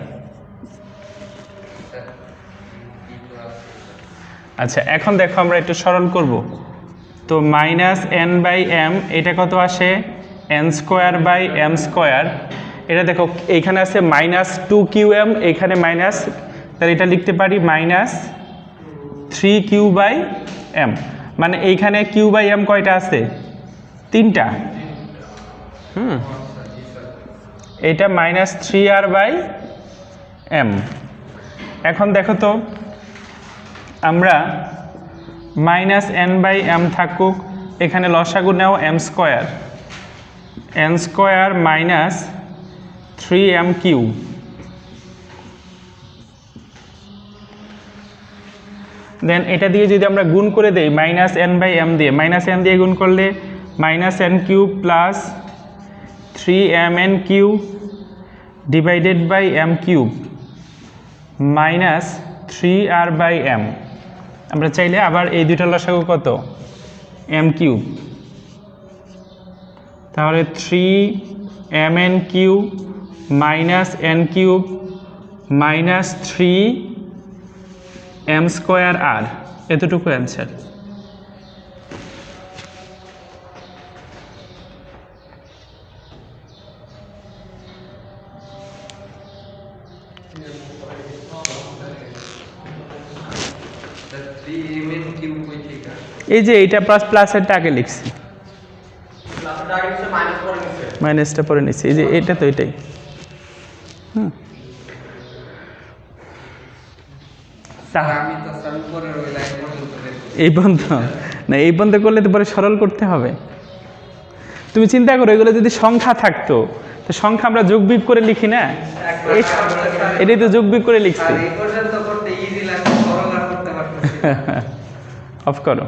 আচ্ছা, এখন দেখো আমরা একটু সরল করব। তো -n/m এটা কত আসে? n²/m²। এটা দেখো এইখানে আছে -2qm, এখানে মাইনাস, তাহলে এটা লিখতে পারি -3q/m। মানে এইখানে q/m কয়টা আছে? 3টা। এটা -3r/m। এখন দেখো তো আমরা -n/m থাকুক, এখানে লসাগু নাও m² মাইনাস 3m³ দেন এটা দিয়ে যদি আমরা গুণ করে দেই -n/m দিয়ে, -n দিয়ে গুণ করলে -n³ plus 3mn³ divided by m³ minus 3r/m। আমরা চাইলে আবার এই দুইটা লসাগু কত? m³। তাহলে 3mn³ minus n³ minus 3m²r, এতটুকু অ্যান্সার। এই যে এইটা প্লাসেরটা আগে লিখছি, মাইনাসটা পরে নিচ্ছি। এই যে এটা তো এটাই। এই বন্ধ না, এই বন্ধ করলে তো পরে সরল করতে হবে। তুমি চিন্তা করো, এগুলো যদি সংখ্যা থাকতো, তো সংখ্যা আমরা যোগ বিয়োগ করে লিখি না, এটাই তো যোগ বিয়োগ করে লিখছি। অফ করো।